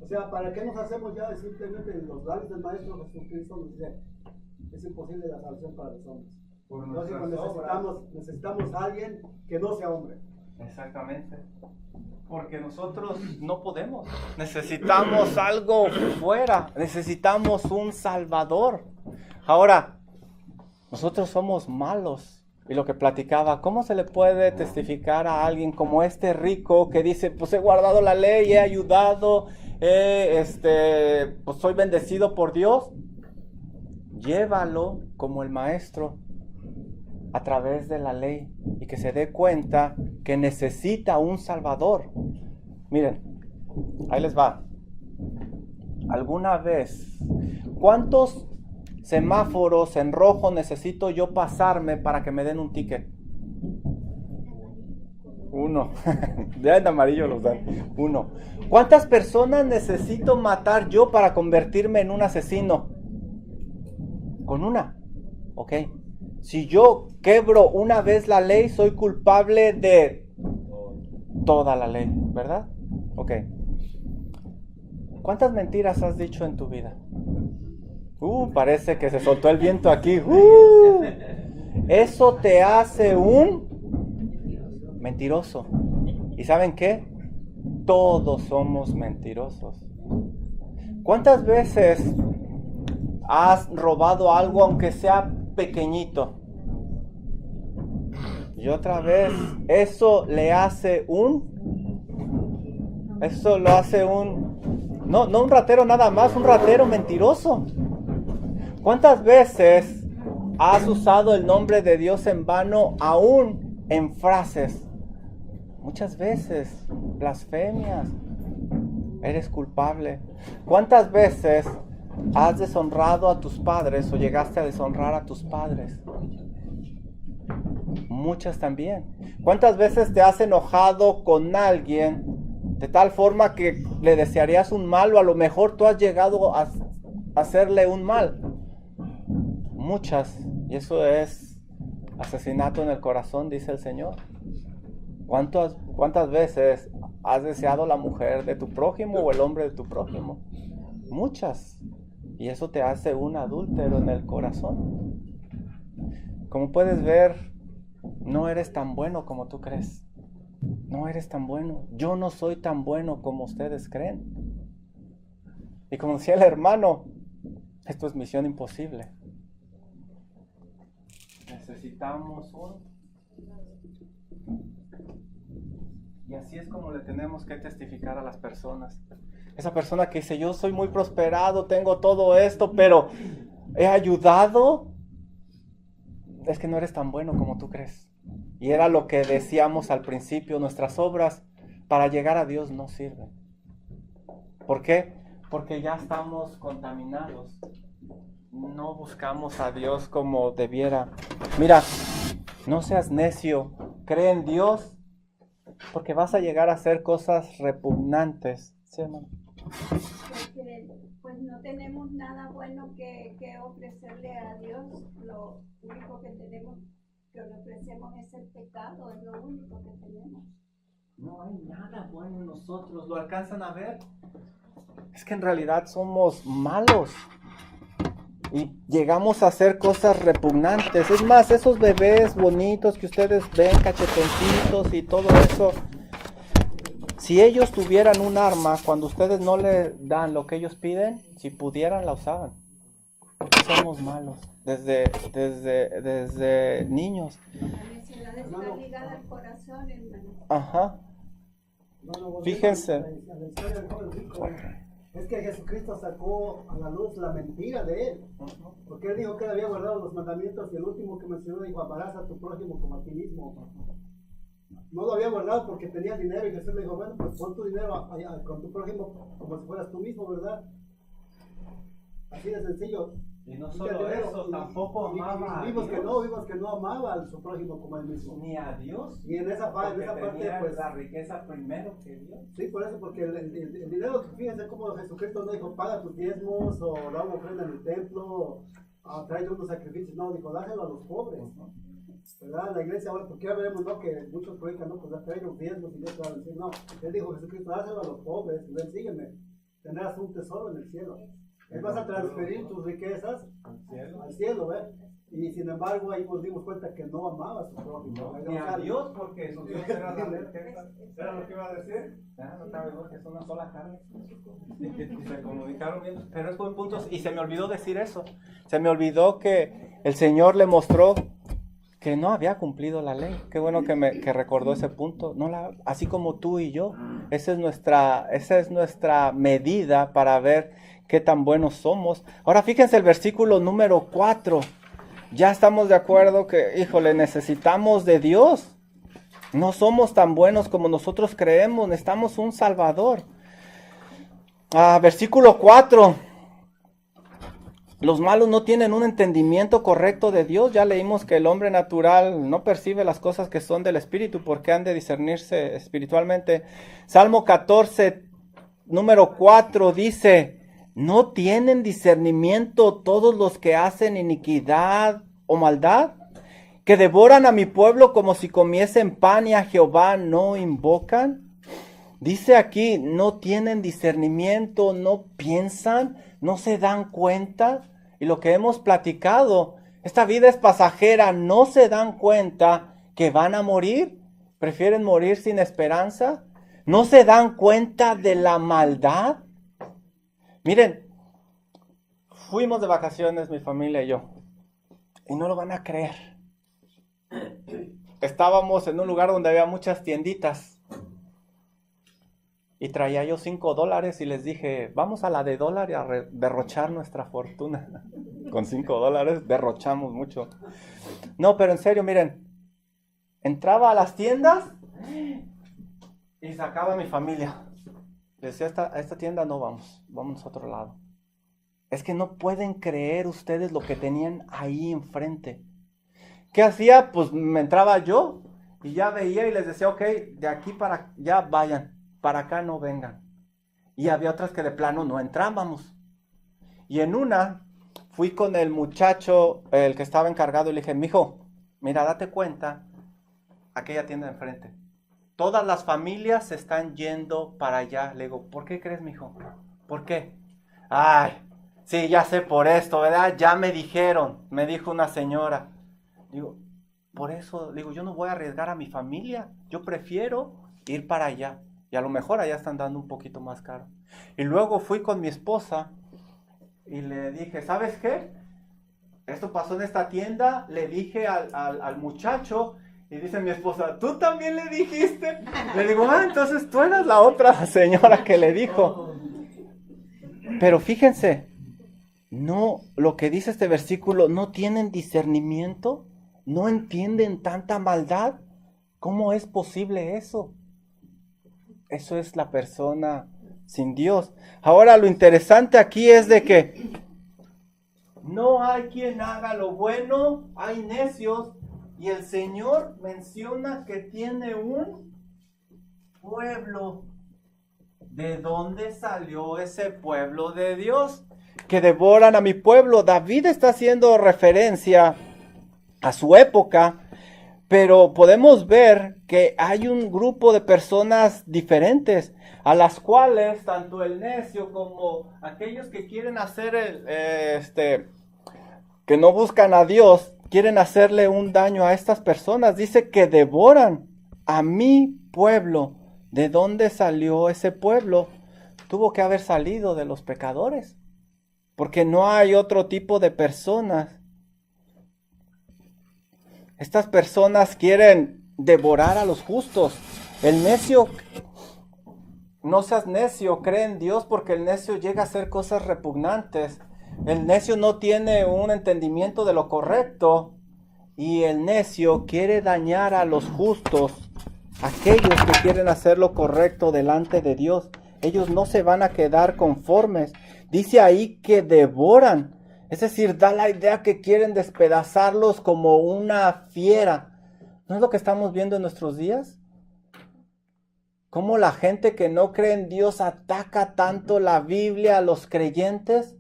O sea, ¿para qué nos hacemos ya simplemente en los labios del Maestro Jesucristo nos dice, es imposible la salvación para los hombres? Entonces necesitamos a alguien que no sea hombre. Exactamente. Porque nosotros no podemos. Necesitamos algo fuera. Necesitamos un Salvador. Ahora, nosotros somos malos. Y lo que platicaba, ¿cómo se le puede testificar a alguien como este rico que dice, pues he guardado la ley, he ayudado, pues soy bendecido por Dios? Llévalo como el maestro a través de la ley y que se dé cuenta que necesita un Salvador. Miren, ahí les va. ¿Alguna vez cuántos semáforos en rojo necesito yo pasarme para que me den un ticket? Uno. Ya en amarillo los dan. Uno. ¿Cuántas personas necesito matar yo para convertirme en un asesino? Con una. Ok. Si yo quebro una vez la ley, soy culpable de toda la ley, ¿verdad? Ok. ¿Cuántas mentiras has dicho en tu vida? Parece que se soltó el viento aquí. Eso te hace un mentiroso. ¿Y saben qué? Todos somos mentirosos. ¿Cuántas veces has robado algo aunque sea pequeñito? Y otra vez, eso lo hace un... No un ratero nada más, un ratero mentiroso. ¿Cuántas veces has usado el nombre de Dios en vano, aún en frases? Muchas veces, blasfemias. Eres culpable. ¿Cuántas veces has deshonrado a tus padres o llegaste a deshonrar a tus padres? Muchas también. ¿Cuántas veces te has enojado con alguien de tal forma que le desearías un mal o a lo mejor tú has llegado a hacerle un mal? Muchas. Y eso es asesinato en el corazón, dice el Señor. ¿Cuántas veces has deseado la mujer de tu prójimo o el hombre de tu prójimo? Muchas. Y eso te hace un adúltero en el corazón. Como puedes ver, no eres tan bueno como tú crees. No eres tan bueno. Yo no soy tan bueno como ustedes creen. Y como decía el hermano, esto es misión imposible. Necesitamos Y así es como le tenemos que testificar a las personas. Esa persona que dice, yo soy muy prosperado, tengo todo esto, pero he ayudado. Es que no eres tan bueno como tú crees. Y era lo que decíamos al principio, nuestras obras para llegar a Dios no sirven. ¿Por qué? Porque ya estamos contaminados. No buscamos a Dios como debiera. Mira, no seas necio, cree en Dios, porque vas a llegar a hacer cosas repugnantes. ¿Sí, hermano? Porque pues no tenemos nada bueno que ofrecerle a Dios. Lo único que tenemos que le ofrecemos es el pecado, es lo único que tenemos. No hay nada bueno en nosotros, ¿lo alcanzan a ver? Es que en realidad somos malos y llegamos a hacer cosas repugnantes. Es más, esos bebés bonitos que ustedes ven, cachetoncitos y todo eso, si ellos tuvieran un arma, cuando ustedes no le dan lo que ellos piden, si pudieran la usaban. Porque somos malos desde niños. La necesidad está ligada al corazón, hermano. Ajá. Fíjense. La historia del joven rico es que Jesucristo sacó a la luz la mentira de él. Porque él dijo que él había guardado los mandamientos y el último que mencionó dijo, amarás a tu prójimo como a ti mismo. No lo había guardado porque tenía dinero y Jesús le dijo, bueno, pues pon tu dinero con tu prójimo como si fueras tú mismo, ¿verdad? Así de sencillo. Y no solo eso, tampoco amaba a Dios. Vimos que no amaba a su prójimo como él mismo. Ni a Dios. Y en esa parte, pues la riqueza primero que Dios. Sí, por eso, porque el dinero, fíjense cómo Jesucristo no dijo, paga tus diezmos o da una ofrenda en el templo, trae unos sacrificios. No, dijo, dájelo a los pobres. ¿Verdad? La iglesia ahora, porque ya veremos, ¿no? Que muchos predican, ¿no? Pues trae los diezmos y Dios te va a decir, no. Él dijo, Jesucristo, dáselo a los pobres, y ven, sígueme, tendrás un tesoro en el cielo. Él vas a transferir tus riquezas al cielo, ¿ves? Y sin embargo, ahí nos dimos cuenta que no amaba a su prójimo. Ni a Dios, porque su Dios era la ¿era lo que iba a decir? No sabe Dios que es una sola carne. Se comunicaron bien, pero es buen punto. Y se me olvidó decir eso. Se me olvidó que el Señor le mostró que no había cumplido la ley. Qué bueno que recordó ese punto. No así como tú y yo. Esa es nuestra medida para ver qué tan buenos somos. Ahora fíjense el versículo número 4. Ya estamos de acuerdo que, híjole, necesitamos de Dios. No somos tan buenos como nosotros creemos. Necesitamos un Salvador. Versículo 4. Los malos no tienen un entendimiento correcto de Dios. Ya leímos que el hombre natural no percibe las cosas que son del Espíritu porque han de discernirse espiritualmente. Salmo 14, número 4 dice: ¿no tienen discernimiento todos los que hacen iniquidad o maldad? Que devoran a mi pueblo como si comiesen pan y a Jehová no invocan. Dice aquí, no tienen discernimiento, no piensan, no se dan cuenta. Y lo que hemos platicado, esta vida es pasajera, no se dan cuenta que van a morir. Prefieren morir sin esperanza. No se dan cuenta de la maldad. Miren, fuimos de vacaciones mi familia y yo. Y no lo van a creer. Estábamos en un lugar donde había muchas tienditas. Y traía yo $5 y les dije, vamos a la de dólar y a derrochar nuestra fortuna. Con $5 derrochamos mucho. No, pero en serio, miren. Entraba a las tiendas y sacaba a mi familia. Les decía, a esta tienda no vamos a otro lado. Es que no pueden creer ustedes lo que tenían ahí enfrente. ¿Qué hacía? Pues me entraba yo y ya veía y les decía, ok, de aquí para allá vayan. Para acá no vengan. Y había otras que de plano no entrábamos. Y en una fui con el muchacho, el que estaba encargado, y le dije, mijo, mira, date cuenta, aquella tienda de enfrente. Todas las familias se están yendo para allá. Le digo, ¿por qué crees, mijo? ¿Por qué? Ay, sí, ya sé por esto, ¿verdad? Ya me dijeron, me dijo una señora. Digo, por eso, digo, yo no voy a arriesgar a mi familia. Yo prefiero ir para allá. Y a lo mejor allá están dando un poquito más caro. Y luego fui con mi esposa y le dije, ¿sabes qué? Esto pasó en esta tienda. Le dije al muchacho y dice mi esposa, ¿tú también le dijiste? Le digo, entonces tú eras la otra señora que le dijo. Pero fíjense, no, lo que dice este versículo, no tienen discernimiento, no entienden tanta maldad. ¿Cómo es posible eso? Eso es la persona sin Dios. Ahora lo interesante aquí es de que no hay quien haga lo bueno, hay necios, y el Señor menciona que tiene un pueblo. ¿De dónde salió ese pueblo de Dios? Que devoran a mi pueblo. David está haciendo referencia a su época. Pero podemos ver que hay un grupo de personas diferentes a las cuales tanto el necio como aquellos que quieren hacer que no buscan a Dios, quieren hacerle un daño a estas personas. Dice que devoran a mi pueblo. ¿De dónde salió ese pueblo? Tuvo que haber salido de los pecadores, porque no hay otro tipo de personas. Estas personas quieren devorar a los justos. El necio, no seas necio, cree en Dios, porque el necio llega a hacer cosas repugnantes. El necio no tiene un entendimiento de lo correcto. Y el necio quiere dañar a los justos, aquellos que quieren hacer lo correcto delante de Dios. Ellos no se van a quedar conformes. Dice ahí que devoran. Es decir, da la idea que quieren despedazarlos como una fiera. ¿No es lo que estamos viendo en nuestros días? ¿Cómo la gente que no cree en Dios ataca tanto la Biblia a los creyentes?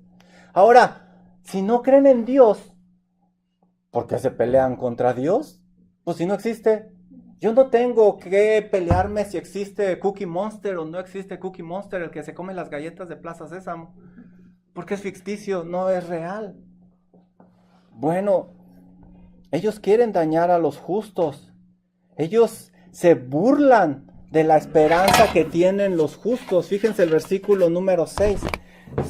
Ahora, si no creen en Dios, ¿por qué se pelean contra Dios? Pues si no existe. Yo no tengo que pelearme si existe Cookie Monster o no existe Cookie Monster, el que se come las galletas de Plaza Sésamo. Porque es ficticio, no es real. Bueno, Ellos quieren dañar a los justos. Ellos se burlan de la esperanza que tienen los justos. Fíjense el versículo número 6,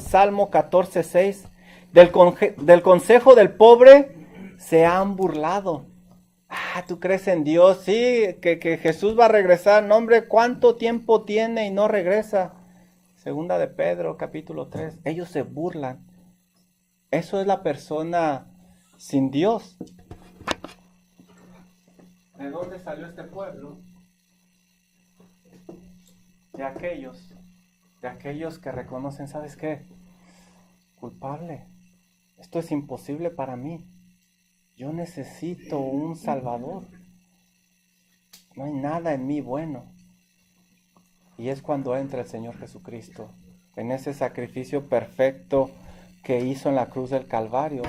Salmo 14, 6. Del consejo del pobre se han burlado. ¿Tú crees en Dios? Sí, que Jesús va a regresar. No, hombre, ¿cuánto tiempo tiene y no regresa? Segunda de Pedro, capítulo 3. Ellos se burlan. Eso es la persona sin Dios. ¿De dónde salió este pueblo? De aquellos que reconocen, ¿sabes qué? Culpable. Esto es imposible para mí. Yo necesito un Salvador. No hay nada en mí bueno. Y es cuando entra el Señor Jesucristo, en ese sacrificio perfecto que hizo en la cruz del Calvario.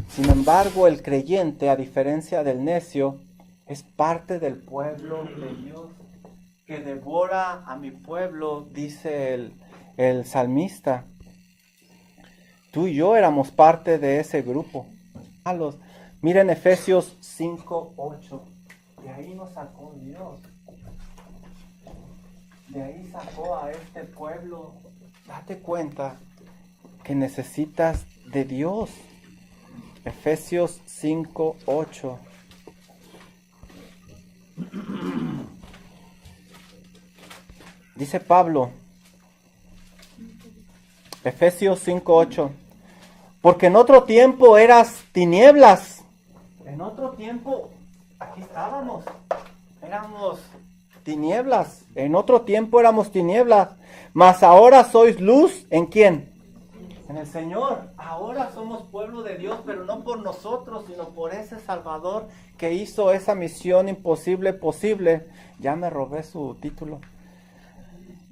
Sin embargo, el creyente, a diferencia del necio, es parte del pueblo de Dios, que devora a mi pueblo, dice el salmista. Tú y yo éramos parte de ese grupo. Miren Efesios 5:8. De ahí nos sacó Dios. De ahí sacó a este pueblo. Date cuenta que necesitas de Dios. Efesios 5:8. Dice Pablo, Efesios 5:8, porque en otro tiempo eras tinieblas. En otro tiempo, aquí estábamos, éramos tinieblas. En otro tiempo éramos tinieblas, mas ahora sois luz. ¿En quién? En el Señor. Ahora somos pueblo de Dios, pero no por nosotros, sino por ese Salvador que hizo esa misión imposible posible. Ya me robé su título.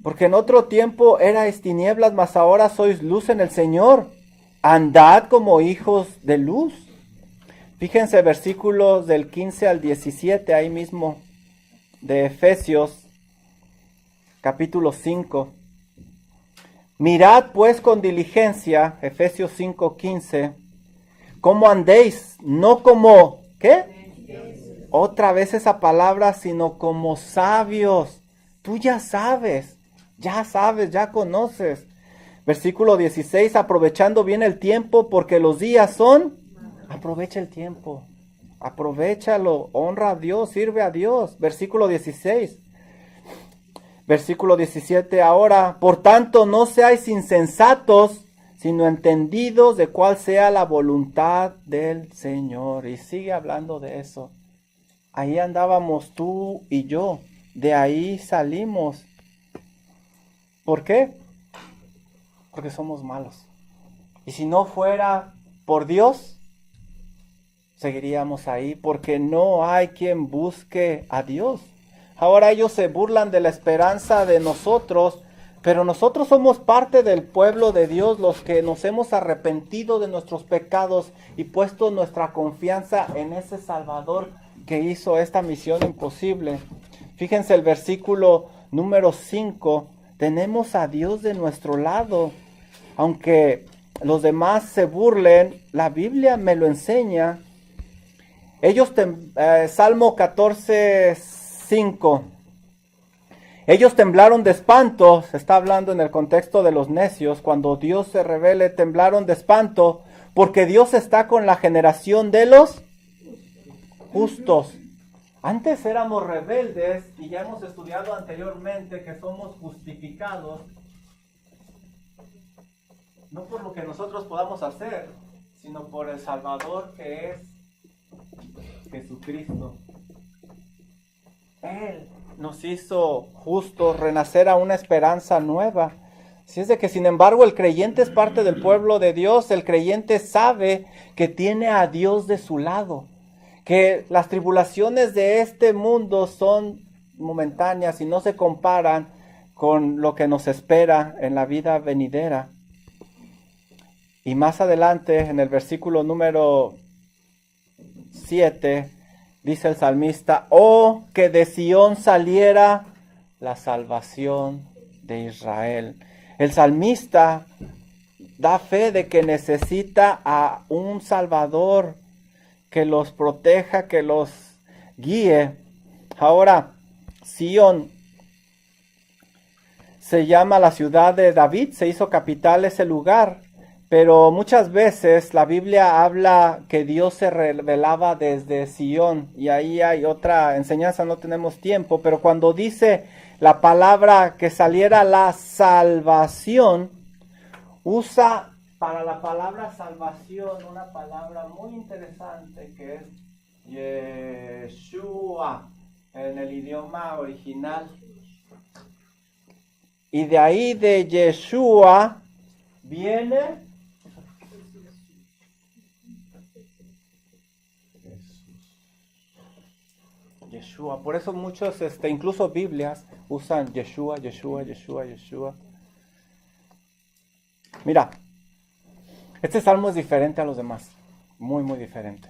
Porque en otro tiempo erais tinieblas, mas ahora sois luz en el Señor. Andad como hijos de luz. Fíjense versículos del 15 al 17, ahí mismo, de Efesios, capítulo 5. Mirad pues con diligencia, Efesios 5:15, cómo andéis, no como, ¿qué? Otra vez esa palabra, sino como sabios. Tú ya sabes, ya conoces. Versículo 16, aprovechando bien el tiempo, porque los días son. Aprovecha el tiempo, aprovechalo, honra a Dios, sirve a Dios. Versículo 16. Versículo 17, ahora, por tanto, no seáis insensatos, sino entendidos de cuál sea la voluntad del Señor. Y sigue hablando de eso. Ahí andábamos tú y yo, de ahí salimos. ¿Por qué? Porque somos malos. Y si no fuera por Dios, seguiríamos ahí, porque no hay quien busque a Dios. Ahora ellos se burlan de la esperanza de nosotros, pero nosotros somos parte del pueblo de Dios, los que nos hemos arrepentido de nuestros pecados y puesto nuestra confianza en ese Salvador que hizo esta misión imposible. Fíjense el versículo número 5, tenemos a Dios de nuestro lado. Aunque los demás se burlen, la Biblia me lo enseña. Salmo 14:5. Ellos temblaron de espanto, se está hablando en el contexto de los necios, cuando Dios se revele, temblaron de espanto, porque Dios está con la generación de los justos. Antes éramos rebeldes y ya hemos estudiado anteriormente que somos justificados, no por lo que nosotros podamos hacer, sino por el Salvador que es Jesucristo. Él nos hizo justos, renacer a una esperanza nueva. Si es de que sin embargo el creyente es parte del pueblo de Dios, el creyente sabe que tiene a Dios de su lado, que las tribulaciones de este mundo son momentáneas y no se comparan con lo que nos espera en la vida venidera. Y más adelante, en el versículo número 7, dice el salmista, oh, que de Sión saliera la salvación de Israel. El salmista da fe de que necesita a un Salvador que los proteja, que los guíe. Ahora, Sión se llama la ciudad de David, se hizo capital ese lugar, pero muchas veces la Biblia habla que Dios se revelaba desde Sión, y ahí hay otra enseñanza, no tenemos tiempo, pero cuando dice la palabra que saliera la salvación, usa para la palabra salvación una palabra muy interesante que es Yeshua en el idioma original. Y de ahí de Yeshua viene Yeshua. Por eso muchos, incluso Biblias, usan Yeshua, Yeshua, Yeshua, Yeshua. Mira, este salmo es diferente a los demás, muy, muy diferente.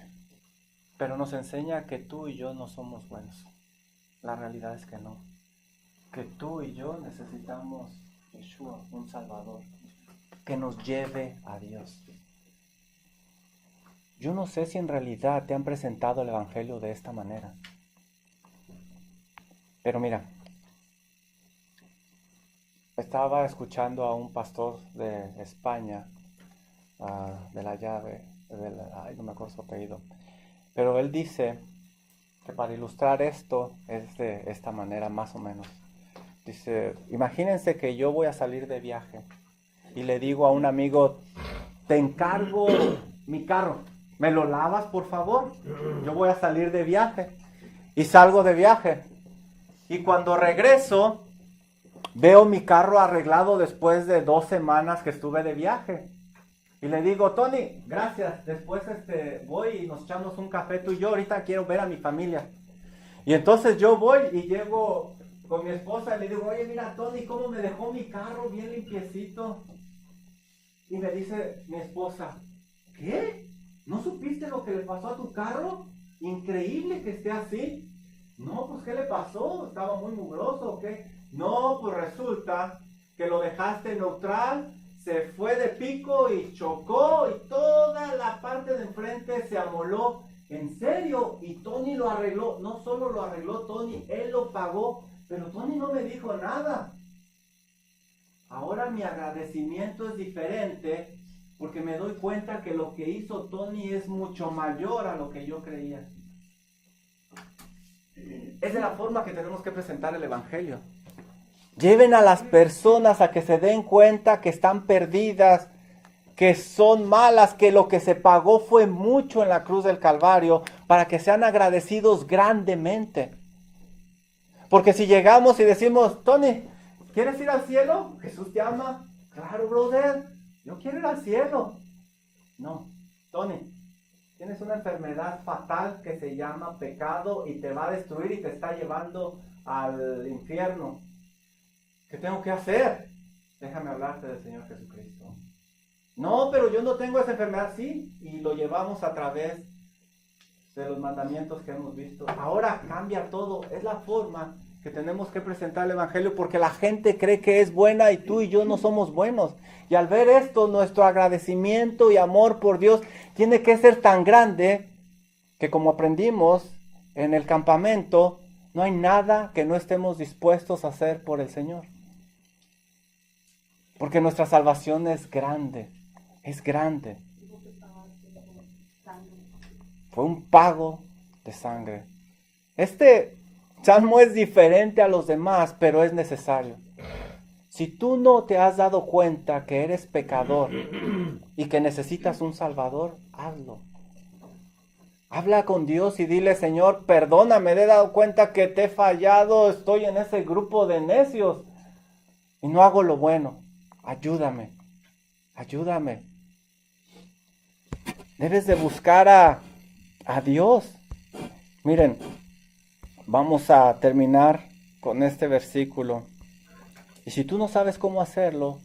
Pero nos enseña que tú y yo no somos buenos. La realidad es que no. Que tú y yo necesitamos Yeshua, un Salvador, que nos lleve a Dios. Yo no sé si en realidad te han presentado el Evangelio de esta manera. Pero mira, estaba escuchando a un pastor de España, de la llave, no me acuerdo su apellido, pero él dice que para ilustrar esto es de esta manera más o menos. Dice, imagínense que yo voy a salir de viaje y le digo a un amigo, te encargo mi carro, ¿me lo lavas por favor? Yo voy a salir de viaje y salgo de viaje. Y cuando regreso, veo mi carro arreglado después de 2 semanas que estuve de viaje. Y le digo, Tony, gracias, después voy y nos echamos un café tú y yo, ahorita quiero ver a mi familia. Y entonces yo voy y llego con mi esposa y le digo, oye, mira, Tony, cómo me dejó mi carro bien limpiecito. Y me dice mi esposa, ¿qué? ¿No supiste lo que le pasó a tu carro? Increíble que esté así. No, pues ¿qué le pasó? ¿Estaba muy mugroso o qué? No, pues resulta que lo dejaste neutral, se fue de pico y chocó y toda la parte de enfrente se amoló. ¿En serio? Y Tony lo arregló. No solo lo arregló Tony, él lo pagó, pero Tony no me dijo nada. Ahora mi agradecimiento es diferente porque me doy cuenta que lo que hizo Tony es mucho mayor a lo que yo creía. Es de la forma que tenemos que presentar el Evangelio. Lleven a las personas a que se den cuenta que están perdidas, que son malas, que lo que se pagó fue mucho en la cruz del Calvario, para que sean agradecidos grandemente. Porque si llegamos y decimos, Tony, ¿quieres ir al cielo? Jesús te ama. Claro, brother, yo quiero ir al cielo. No, Tony, tienes una enfermedad fatal que se llama pecado y te va a destruir y te está llevando al infierno. ¿Qué tengo que hacer? Déjame hablarte del Señor Jesucristo. No, pero yo no tengo esa enfermedad. Sí, y lo llevamos a través de los mandamientos que hemos visto. Ahora cambia todo. Es la forma que tenemos que presentar el Evangelio porque la gente cree que es buena y tú y yo no somos buenos. Y al ver esto, nuestro agradecimiento y amor por Dios tiene que ser tan grande que, como aprendimos en el campamento, no hay nada que no estemos dispuestos a hacer por el Señor. Porque nuestra salvación es grande, es grande. Fue un pago de sangre. Este salmo es diferente a los demás, pero es necesario. Si tú no te has dado cuenta que eres pecador y que necesitas un Salvador, hazlo. Habla con Dios y dile, Señor, perdóname, me he dado cuenta que te he fallado, estoy en ese grupo de necios y no hago lo bueno. Ayúdame, ayúdame. Debes de buscar a Dios. Miren, vamos a terminar con este versículo. Y si tú no sabes cómo hacerlo,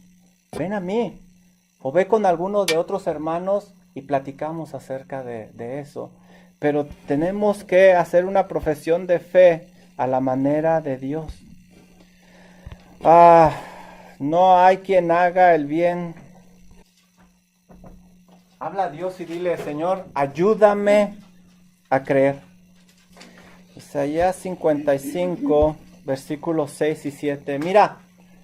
ven a mí o ve con alguno de otros hermanos y platicamos acerca de eso. Pero tenemos que hacer una profesión de fe a la manera de Dios. No hay quien haga el bien. Habla a Dios y dile, Señor, ayúdame a creer. Isaías 55, versículos 6 y 7. Mira,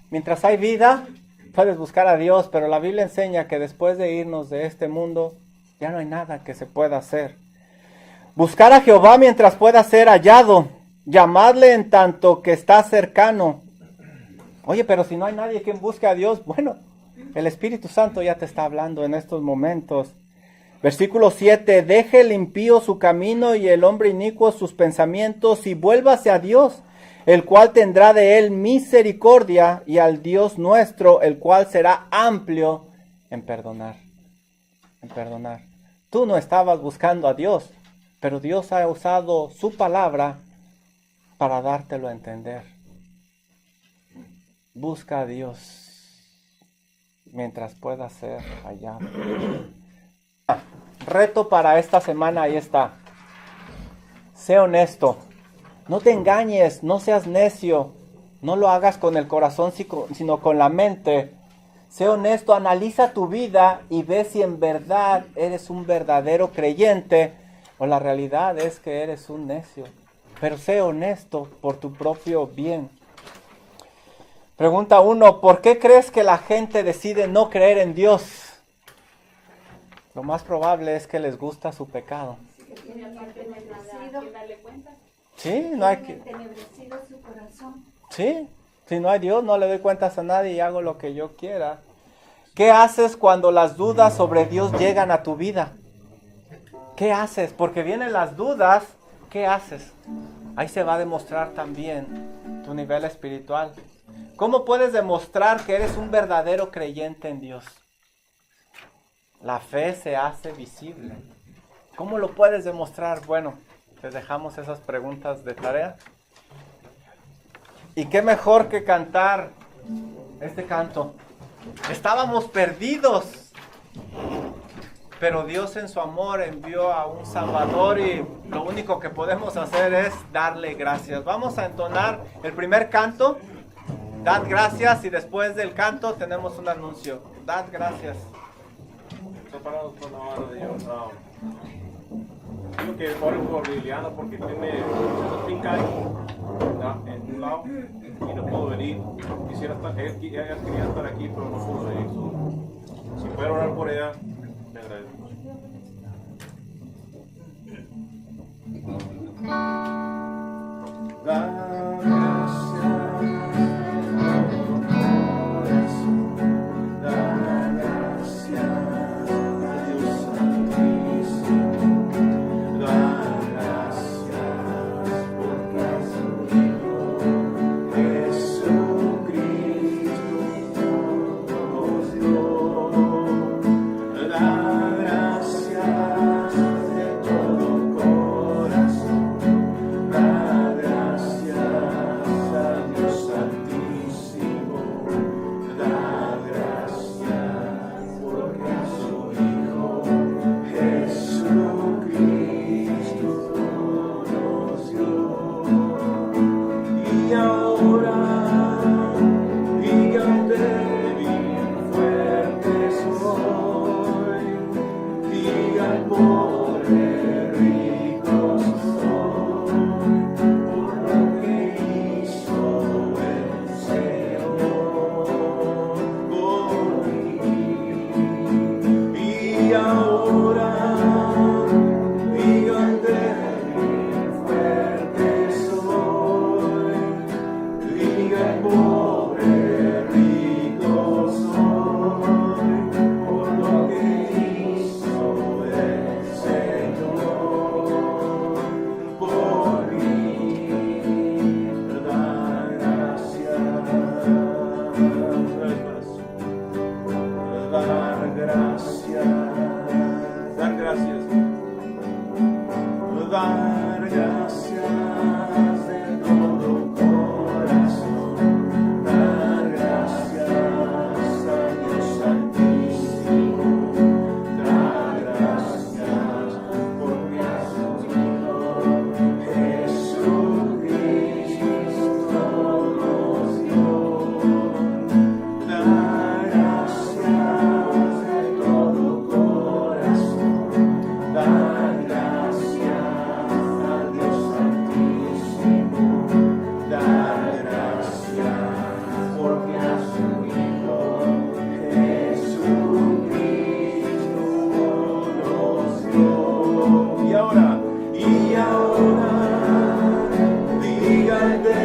mientras hay vida, puedes buscar a Dios, pero la Biblia enseña que después de irnos de este mundo, ya no hay nada que se pueda hacer. Buscar a Jehová mientras pueda ser hallado, llamadle en tanto que está cercano. Oye, pero si no hay nadie quien busque a Dios, bueno, el Espíritu Santo ya te está hablando en estos momentos. Versículo 7, deje el impío su camino y el hombre inicuo sus pensamientos y vuélvase a Dios, el cual tendrá de él misericordia, y al Dios nuestro, el cual será amplio en perdonar. En perdonar. Tú no estabas buscando a Dios, pero Dios ha usado su palabra para dártelo a entender. Busca a Dios mientras pueda ser hallado. Reto para esta semana, ahí está. Sé honesto. No te engañes, no seas necio. No lo hagas con el corazón, sino con la mente. Sé honesto, analiza tu vida y ve si en verdad eres un verdadero creyente o la realidad es que eres un necio. Pero sé honesto por tu propio bien. Pregunta 1, ¿por qué crees que la gente decide no creer en Dios? Lo más probable es que les gusta su pecado. Sí, no hay que... Entenebrecido su corazón. Sí, si no hay Dios, no le doy cuentas a nadie y hago lo que yo quiera. ¿Qué haces cuando las dudas sobre Dios llegan a tu vida? ¿Qué haces? Porque vienen las dudas, ¿qué haces? Ahí se va a demostrar también tu nivel espiritual. ¿Cómo puedes demostrar que eres un verdadero creyente en Dios? La fe se hace visible. ¿Cómo lo puedes demostrar? Bueno, te dejamos esas preguntas de tarea. ¿Y qué mejor que cantar este canto? Estábamos perdidos, pero Dios en su amor envió a un Salvador y lo único que podemos hacer es darle gracias. Vamos a entonar el primer canto, dad gracias, y después del canto tenemos un anuncio. Dad gracias. Separados por la mano de Dios. Digo que oren por Liliana porque tiene finca en un lado y no pudo venir. Quisiera estar, ella quería estar aquí, pero no pudo venir. Si pueden orar por ella, me agradezco. Gracias. de